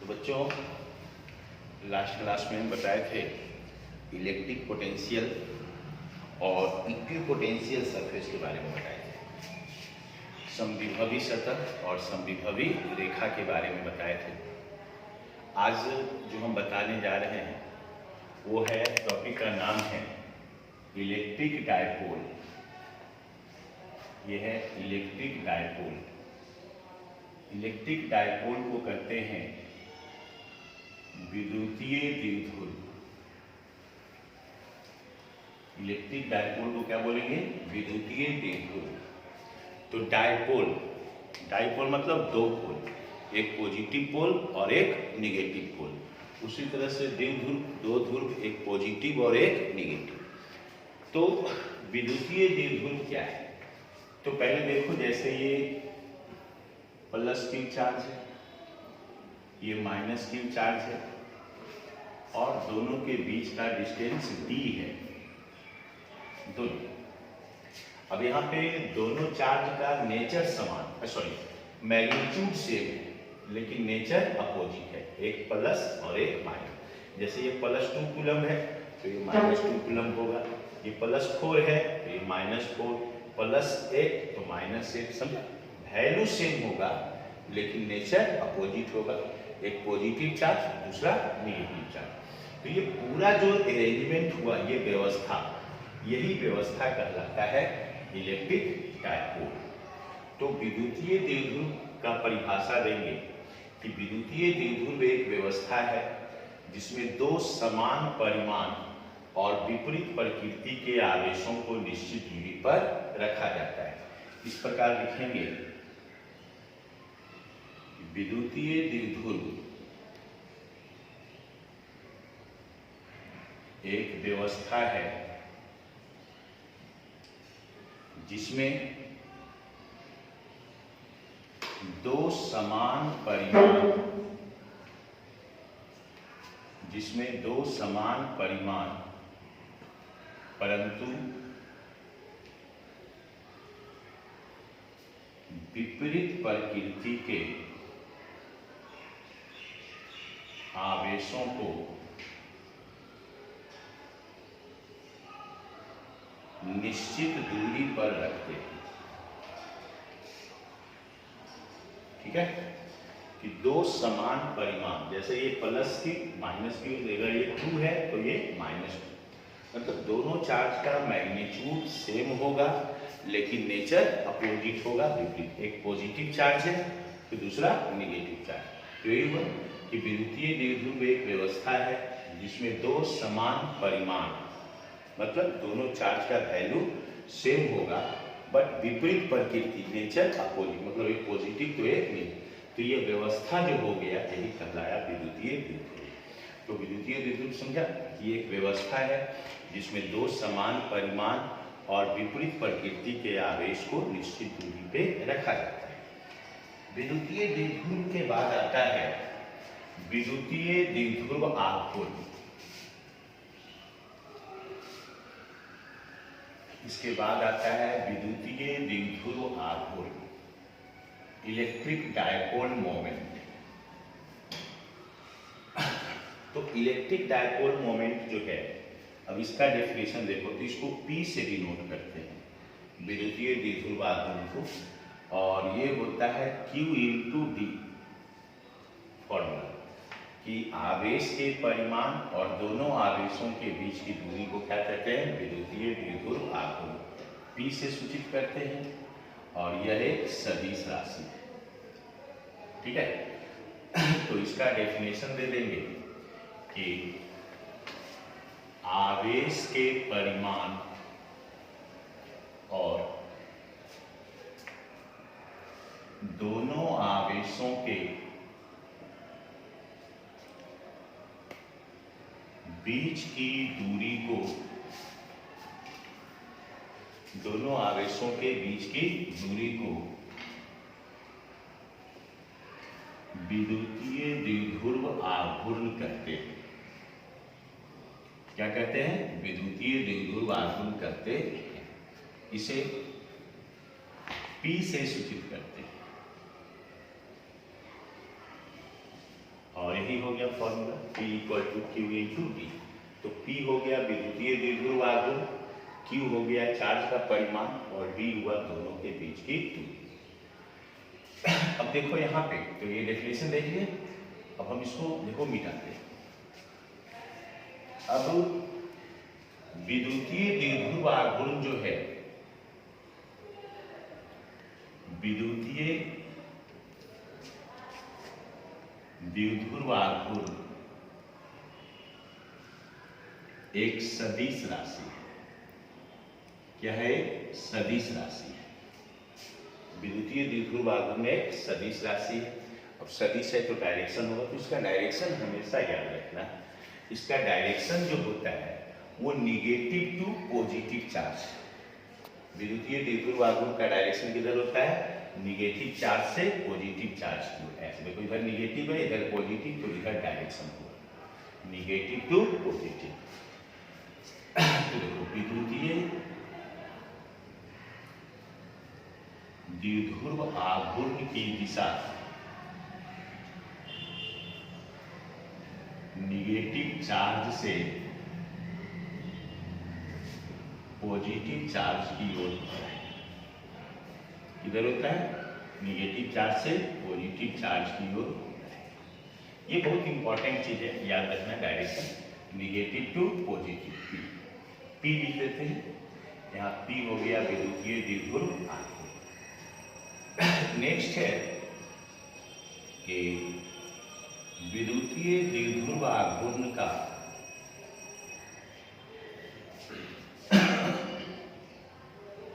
तो बच्चों, last class में हम बताए थे इलेक्ट्रिक पोटेंशियल और इक्विपोटेंशियल सरफेस के बारे में बताए थे। समविभवी सतह और समविभवी रेखा के बारे में बताए थे। आज जो हम बताने जा रहे हैं वो है, टॉपिक का नाम है इलेक्ट्रिक डायपोल। ये है इलेक्ट्रिक डायपोल। इलेक्ट्रिक डायपोल को कहते हैं विद्युतीय द्विध्रुव। इलेक्ट्रिक डायपोल को क्या बोलेंगे? विद्युतीय द्विध्रुव। तो डायपोल, डायपोल मतलब दो पोल, एक पॉजिटिव पोल और एक निगेटिव पोल। उसी तरह से द्विध्रुव, दो ध्रुव, एक पॉजिटिव और एक निगेटिव। तो विद्युतीय द्विध्रुव क्या है? तो पहले देखो, जैसे ये प्लस क्यू चार्ज है, ये माइनस क्यू चार्ज है और दोनों के बीच का डिस्टेंस d है, दोनों। अब यहाँ पे दोनों चार्ज का नेचर समान, सॉरी मैग्नीट्यूड सेम है, लेकिन नेचर अपोजिट है, एक प्लस और एक माइनस। जैसे ये +2 कूलम है तो ये -2 कूलम होगा, ये +4 है तो ये -4, +1 तो -1। समझा? वैल्यू सेम होगा लेकिन नेचर अपोजिट होगा, एक पॉजिटिव चार्ज, दूसरा निगेटिव चार्ज। तो ये पूरा जो अरेंजमेंट हुआ, ये व्यवस्था, यही व्यवस्था कहलाता है इलेक्ट्रिक डायपोल। तो विद्युतीय द्विध्रुव का परिभाषा देंगे कि विद्युतीय द्विध्रुव एक व्यवस्था है जिसमें दो समान परिमाण और विपरीत प्रकृति के आवेशों को निश्चित दूरी पर रखा जाता है। इस प्रकार लिखेंगे, विद्युतीय द्विध्रुव एक व्यवस्था है जिसमें दो समान परिमाण परंतु विपरीत प्रकृति के आवेशों को निश्चित दूरी पर रखते हैं। ठीक है? कि दो समान परिमाण, जैसे ये प्लस की माइनस की, अगर ये 2 है तो ये -2, मतलब दोनों चार्ज का मैग्नीट्यूड सेम होगा लेकिन नेचर अपोजिट होगा, विपरीत। एक पॉजिटिव चार्ज है तो दूसरा निगेटिव चार्ज। तो यही हुआ कि विद्युतीय द्विध्रुव एक व्यवस्था है जिसमें दो समान परिमाण, मतलब दोनों चार्ज का वैल्यू सेम होगा बट विपरीत प्रकृति, नेचर अपोजिट, मतलब एक पॉजिटिव तो एक नहीं। तो ये व्यवस्था जो हो गया, यही कहलाया विद्युतीय द्विध्रुव। तो विद्युतीय द्विध्रुव समझा कि एक व्यवस्था है जिसमें दो समान परिमाण और विपरीत प्रकृति के आवेश को निश्चित दूरी पे रखा जाता है। विद्युतीय द्विध्रुव के बाद आता है विद्युतीय द्विध्रुव आघूर्ण। इसके बाद आता है विद्युतीय द्विध्रुव आघूर्ण, इलेक्ट्रिक डायपोल मोमेंट। तो इलेक्ट्रिक डायपोल मोमेंट जो है, अब इसका डेफिनेशन देखो, तो इसको P से डिनोट करते हैं विद्युतीय द्विध्रुव आघूर्ण को, और ये होता है Q × D फॉर्मूला, कि आवेश के परिमाण और दोनों आवेशों के बीच की दूरी को क्या कहते हैं? विद्युतीय द्विध्रुव आघूर्ण। P से सूचित करते हैं और यह एक सदिश राशि है। ठीक है? तो इसका डेफिनेशन दे देंगे कि आवेश के परिमाण और दोनों आवेशों के बीच की दूरी को, दोनों आवेशों के बीच की दूरी को विद्युतीय द्विध्रुव आघूर्ण कहते हैं। क्या कहते हैं? विद्युतीय द्विध्रुव आघूर्ण कहते हैं। इसे P से सूचित करते हैं। और यही हो गया formula P equal to q into d. तो P हो गया विद्युतीय द्विध्रुव आघूर्ण, Q हो गया चार्ज का परिमाण और D हुआ दोनों के बीच की दूरी। अब देखो यहाँ पे तो ये डेफिनेशन देखिए, अब हम इसको देखो मिटाते हैं। अब विद्युतीय द्विध्रुव आघूर्ण जो है, विद्युतीय द्विध्रुव आघूर्ण एक सदिश राशि है। क्या है? सदिश राशि है। विद्युतीय द्विध्रुव आघूर्ण एक सदिश राशि है। अब सदिश है तो डायरेक्शन होगा, तो इसका डायरेक्शन हमेशा याद रखना। इसका डायरेक्शन जो होता है वो निगेटिव टू पॉजिटिव चार्ज। विद्युतीय द्विध्रुव आघूर्ण का डायरेक्शन किधर होता है? निगेटिव चार्ज से पॉजिटिव चार्ज की ओर। ऐसे देखो, इधर निगेटिव है, इधर पॉजिटिव, तो इधर डायरेक्शन होगा निगेटिव टू पॉजिटिव। तो देखो विद्युतीय द्विध्रुव आघूर्ण की दिशा निगेटिव चार्ज से पॉजिटिव चार्ज की ओर होता है। किधर होता है? निगेटिव चार्ज से पॉजिटिव चार्ज की ओर होता है। ये बहुत इंपॉर्टेंट चीज है, याद रखना। Direction negative to positive P लिख देते हैं। यहाँ P हो गया विद्युतीय द्विध्रुव आघूर्ण। नेक्स्ट है कि विद्युतीय द्विध्रुव आघूर्ण का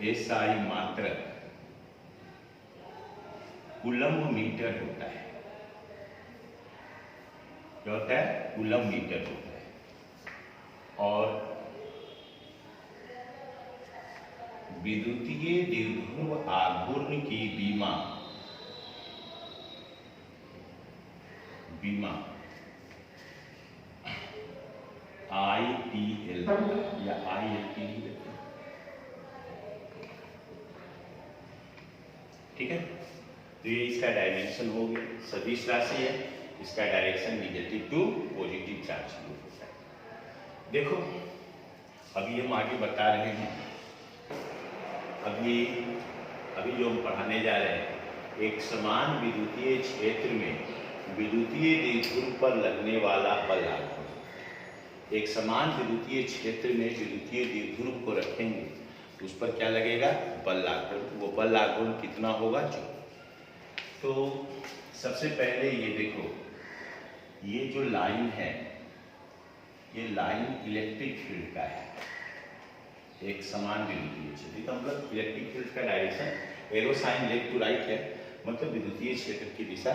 SI मात्रक कूलम्ब मीटर होता है। क्या होता है? कूलम्ब मीटर होता है। और विद्युतीय द्विध्रुव आघूर्ण की बीमा ITL या ILT लिख देते हैं। ठीक है, तो ये इसका डायमेंशन हो गया। सदिश राशि है, इसका direction negative to positive charge की ओर होता है। देखो अभी हम आगे बता रहे हैं, अभी जो हम पढ़ाने जा रहे हैं, एक समान विद्युतीय क्षेत्र में विद्युतीय द्विध्रुव पर लगने वाला बल आघूर्ण। एक समान विद्युतीय क्षेत्र में विद्युतीय द्विध्रुव को रखेंगे तो उस पर क्या लगेगा? बल आघूर्ण। वो बल आघूर्ण कितना होगा? जो तो सबसे पहले ये देखो, ये जो लाइन है, ये लाइन इलेक्ट्रिक फील्ड का है। एक समान विद्युतीय क्षेत्र का मतलब इलेक्ट्रिक फील्ड का direction arrow sign left to right है, मतलब विद्युतीय क्षेत्र की दिशा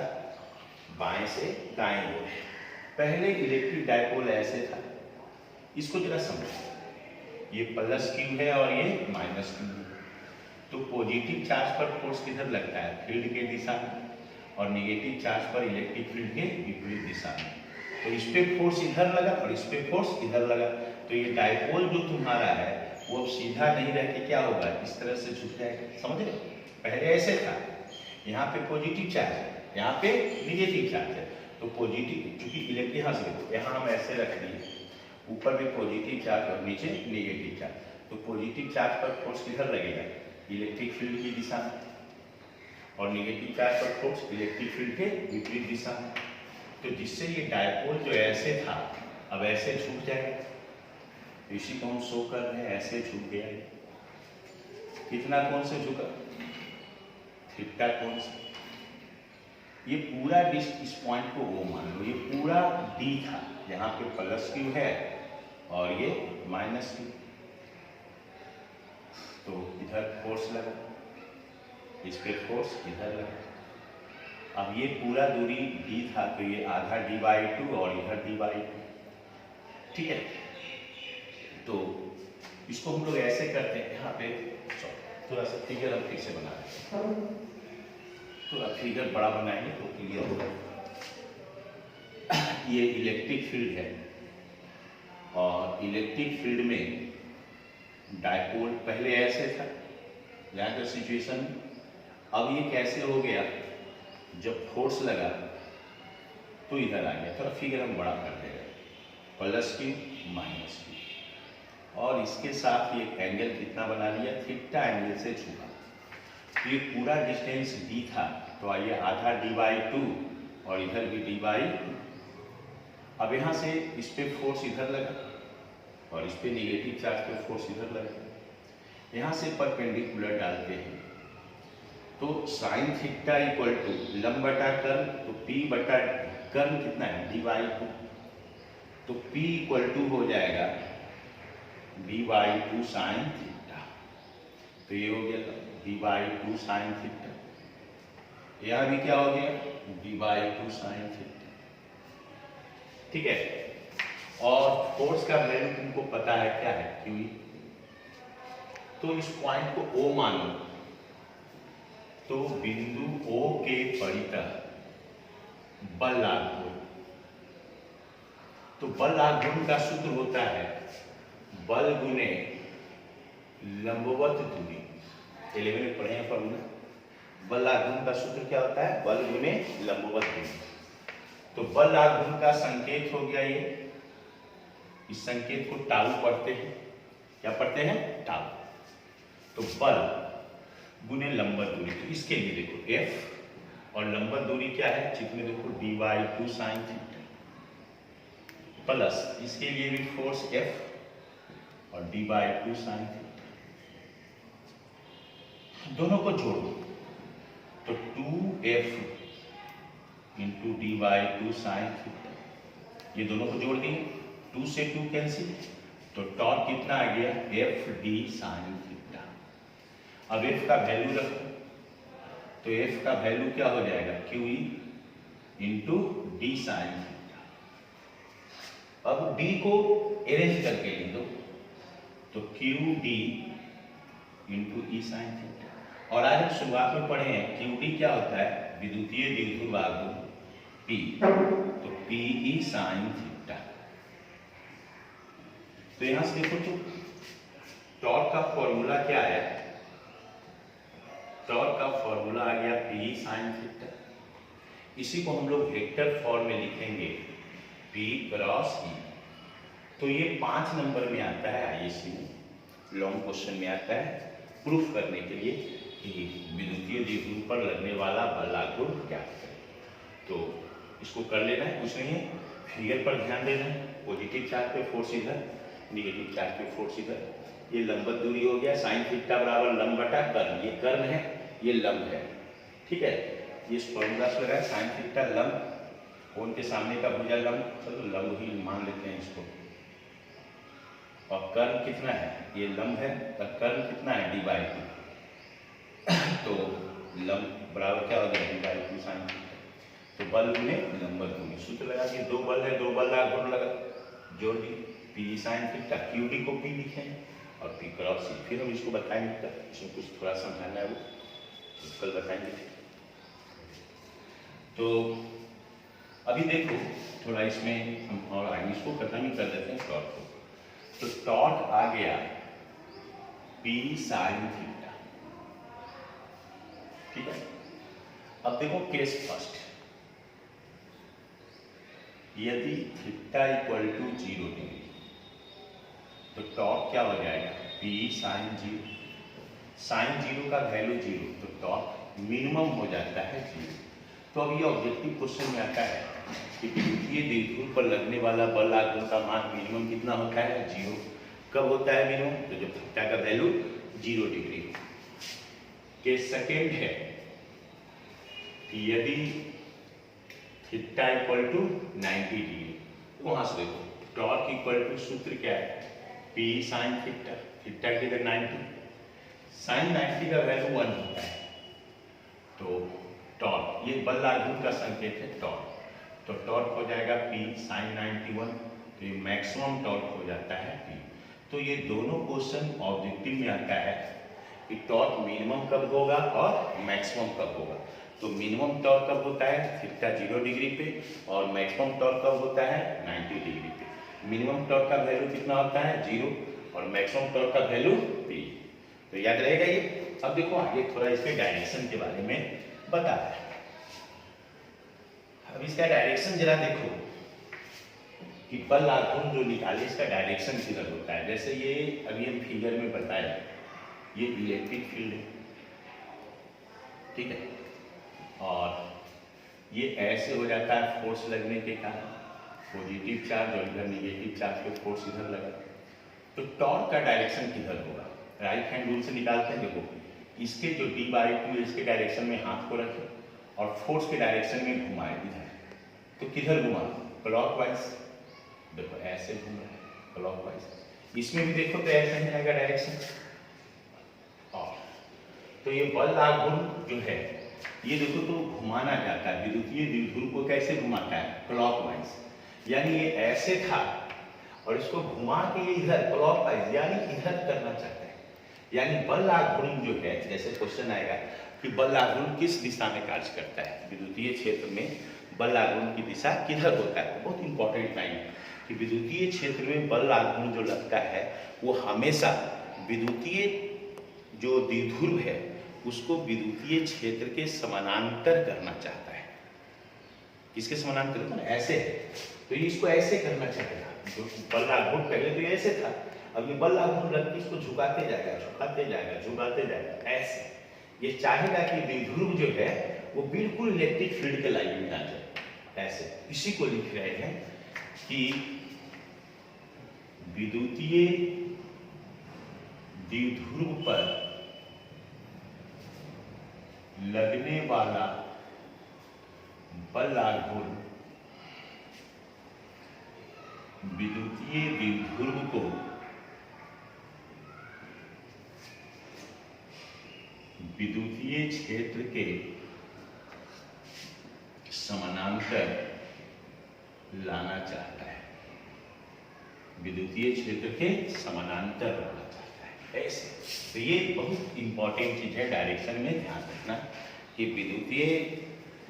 बाएं से दाएं ओर। पहले इलेक्ट्रिक डायपोल ऐसे था, इसको जरा समझो। ये प्लस क्यू है और ये माइनस क्यू है। तो पॉजिटिव चार्ज पर फोर्स किधर लगता है? फील्ड के दिशा में, और नेगेटिव चार्ज पर इलेक्ट्रिक फील्ड के विपरीत दिशा में। तो इस पे फोर्स इधर लगा और इस पे फोर्स इधर लगा, तो ये डायपोल जो तुम्हारा है वो अब सीधा नहीं रह के क्या होगा? इस तरह से झुक जाएगा। समझ रहे? पहले ऐसे था, यहाँ पे पॉजिटिव चार्ज है, यहाँ पे निगेटिव चार्ज है। तो पॉजिटिव, क्योंकि इलेक्ट्रिक, यहाँ से देखो, यहाँ हम ऐसे रख दिए, ऊपर भी पॉजिटिव चार्ज और नीचे निगेटिव चार्ज। तो पॉजिटिव चार्ज पर फोर्स किधर लगेगा? इलेक्ट्रिक फील्ड की दिशा में, और निगेटिव चार्ज पर फोर्स इलेक्ट्रिक फील्ड के विपरीत दिशा में। तो जिससे ये डायपोल जो ऐसे था अब ऐसे झुक जाएगा। इसी को हम शो कर रहे हैं, ऐसे झुक गया। कितना कोण से झुका? थीटा कोण से। ये पूरा इस पॉइंट को वो मान लो, ये पूरा डी था, यहाँ पे प्लस क्यू है और ये माइनस क्यू। तो इधर फोर्स लगा, इस पे फोर्स इधर लगा। अब ये पूरा दूरी डी था, तो ये आधा डी/2 और इधर डी/2। ठीक है, तो इसको हम लोग ऐसे करते हैं। यहाँ पे थोड़ा सा फिगर हम फिर से बना रहे हैं, थोड़ा फिगर बड़ा बनाएंगे तो क्लियर होगा। ये इलेक्ट्रिक फील्ड है, और इलेक्ट्रिक फील्ड में डायपोल पहले ऐसे था, यहाँ का सिचुएशन। अब ये कैसे हो गया? जब फोर्स लगा तो इधर आ गया, थोड़ा फिगर हम बड़ा कर दे रहे हैं, प्लस क्यू माइनस क्यू, और इसके साथ ये एंगल कितना बना लिया, थीटा एंगल से झुका। तो ये पूरा डिस्टेंस d था, तो आइए आधा d/2 और इधर भी d/2। अब यहाँ से इस पे फोर्स इधर लगा और इस पे निगेटिव चार्ज पे फोर्स इधर लगा, यहाँ से परपेंडिकुलर डालते हैं तो साइन थीटा इक्वल टू लंब बटा कर्ल, तो p बटा कर्ल कितना है d/2, तो p इक्वल टू हो जाएगा d/2 साइन थीटा। तो ये हो गया d/2 साइन थीटा, यहाँ भी क्या हो गया d/2 साइन थीटा। ठीक है, और फोर्स का वैल्यू तुमको पता है क्या है, क्यू। तो इस पॉइंट को O मानो, तो बिंदु O के परितः बल लागू। तो बल आघूर्ण का सूत्र होता है बल गुने लंबवत दूरी। 11 में पढ़े हैं फॉर्मूला, बल आघूर्ण का सूत्र क्या होता है, बल गुने लंबवत दूरी। तो बल आघूर्ण का संकेत हो गया ये, इस संकेत को टाउ पढ़ते हैं, क्या पढ़ते हैं, टाउ। तो बल गुने लंबवत दूरी, तो इसके लिए देखो F और लंबवत दूरी क्या है, चित्र में देखो d/2 साइन थीटा, प्लस इसके लिए भी फोर्स F और d/2 साइन थीटा, दोनों को जोड़ो तो 2F into d/2 sine theta, ये दोनों को जोड़ दिए, 2 से 2 कैंसिल, तो टॉर्क कितना आ गया FD साइन थीटा। अब F का वैल्यू रखो, तो F का वैल्यू क्या हो जाएगा QE into D sine theta. अब D को अरेंज करके लिख दो, तो QD into E sine theta. और आज हम शुरुआत में पढ़े हैं QD क्या होता है, विद्युतीय द्विध्रुव आघूर्ण P, तो PE साइन थीटा। तो यहां से देखो तो टॉर्क का फॉर्मूला क्या है, टॉर्क का फॉर्मूला आ गया P साइन थीटा। इसी को हम लोग वेक्टर फॉर्म में लिखेंगे P क्रॉस E। तो ये 5 नंबर में आता है, आईएससी में लॉन्ग क्वेश्चन में आता है, प्रूफ करने के लिए कि विद्युतीय द्विध्रुव पर लगने वाला बल आघूर्ण क्या है। तो इसको कर लेना है, कुछ नहीं है, फिगर पर ध्यान देना है, पॉजिटिव चार्ज पे फोर्स इधर, निगेटिव चार्ज पे फोर्स इधर, ये लंबवत दूरी हो गया, साइन थीटा बराबर लंब बटा कर्ल, ये कर्ल है ये लंब है। ठीक है, ये फॉर्मूला से लगा साइन थीटा लंब, कोण के सामने का भुजा लंब, चलो लंब ही मान लेते हैं इसको, और कर्ल कितना है, ये लंब है, और कर्ल कितना है d/2, तो लंब बराबर क्या हो गया d/2 साइन थीटा। तो बल गुने लंबवत दूरी, सूत्र लगा दिए, दो बल है, दो बल आघूर्ण लगा, जोड़ दी, P साइन थीटा, QD को P लिखे और P क्रॉस E। फिर हम इसको बताएंगे, इसमें कुछ थोड़ा समझाना है, वो कल बताएंगे। तो अभी देखो थोड़ा इसमें हम और आगे इसको खत्म ही कर देते हैं टॉर्क को। तो टॉर्क आ गया P साइन थीटा। ठीक है, अब देखो केस फर्स्ट, यदि थीटा इक्वल टू 0 डिग्री, तो टॉर्क क्या हो जाएगा P साइन 0। साइन 0 का वैल्यू 0, तो टॉर्क मिनिमम हो जाता है 0। तो अब ये ऑब्जेक्टिव क्वेश्चन में आता है कि विद्युतीय द्विध्रुव पर लगने वाला बल आघूर्ण का मान मिनिमम कितना होता है 0। कब होता है मिनिमम, तो जब थीटा का वैल्यू 0 डिग्री। केस सेकेंड है कि यदि थीटा इक्वल टू 90 डिग्री, वहां से देखो टॉर्क इक्वल टू सूत्र क्या है P साइन थीटा, थीटा की जगह 90, साइन 90 का वैल्यू 1 होता है, तो टॉर्क ये बल आघूर्ण का संकेत है टॉर्क, तो टॉर्क हो जाएगा P साइन 91, तो ये मैक्सिमम टॉर्क हो जाता है P। तो ये दोनों क्वेश्चन ऑब्जेक्टिव में आता है कि टॉर्क मिनिमम कब होगा और मैक्सिमम कब होगा। तो मिनिमम टॉर्क कब होता है थीटा 0 डिग्री पे, और मैक्सिमम टॉर्क कब होता है 90 डिग्री पे। मिनिमम टॉर्क का वैल्यू कितना होता है 0 और मैक्सिमम टॉर्क का वैल्यू P। तो याद रहेगा ये। अब देखो आगे थोड़ा इसके डायरेक्शन के बारे में बताया है। अब इसका डायरेक्शन जरा देखो कि बल आघूर्ण जो निकाले इसका डायरेक्शन किधर होता है। जैसे ये अभी हम फिगर में बताया, ये इलेक्ट्रिक फील्ड है, ठीक है, और ये ऐसे हो जाता है फोर्स लगने के कारण, पॉजिटिव चार्ज और इधर निगेटिव चार्ज पे फोर्स इधर लगा, तो टॉर्क का डायरेक्शन किधर होगा। राइट हैंड रूल से निकालते हैं। देखो इसके जो d/2 इसके डायरेक्शन में हाथ को रखे और फोर्स के डायरेक्शन में घुमाए इधर, तो किधर घुमा, क्लॉकवाइज। देखो ऐसे घूम रहा है क्लॉकवाइज। इसमें भी देखो तो ऐसे ही आएगा डायरेक्शन। और तो ये बल आघूर्ण जो है ये देखो तो घुमाना जाता है, विद्युतीय द्विध्रुव को कैसे घुमाता है, क्लॉकवाइज। यानी ये ऐसे था और इसको घुमा के ये इधर क्लॉकवाइज यानी इधर करना चाहता है। यानी बल आघूर्ण जो है, जैसे क्वेश्चन आएगा कि बल आघूर्ण किस दिशा में कार्य करता है, विद्युतीय क्षेत्र में बल आघूर्ण की दिशा किधर होता है। बहुत इंपॉर्टेंट लाइन कि विद्युतीय क्षेत्र में बल आघूर्ण जो लगता है वो हमेशा विद्युतीय जो द्विध्रुव है उसको विद्युतीय क्षेत्र के समानांतर करना चाहता है। किसके समानांतर, ऐसे है तो ये इसको ऐसे करना चाहेगा। जो बल आघूर्ण पहले तो ऐसे था, अब ये बल आघूर्ण लग के इसको झुकाते जाएगा, झुकाते जाएगा, झुकाते जाएगा, ऐसे। ये चाहेगा कि द्विध्रुव जो है वो बिल्कुल इलेक्ट्रिक फील्ड के लाइन में आ जाए, ऐसे। इसी को लिख रहे हैं कि विद्युतीय द्विध्रुव पर लगने वाला बल आघूर्ण विद्युतीय द्विध्रुव को विद्युतीय क्षेत्र के समानांतर लाना चाहता है, विद्युतीय क्षेत्र के समानांतर लाना चाहता है, ऐसे। तो ये बहुत इंपॉर्टेंट चीज है, डायरेक्शन में ध्यान रखना कि विद्युतीय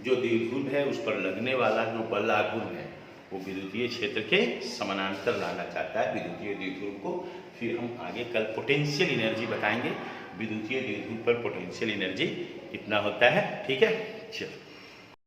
जो द्विध्रुव है उस पर लगने वाला जो बल आघूर्ण है वो विद्युतीय क्षेत्र के समानांतर लाना चाहता है विद्युतीय द्विध्रुव को। फिर हम आगे कल पोटेंशियल एनर्जी बताएंगे, विद्युतीय द्विध्रुव पर पोटेंशियल एनर्जी कितना होता है, ठीक है। चलो।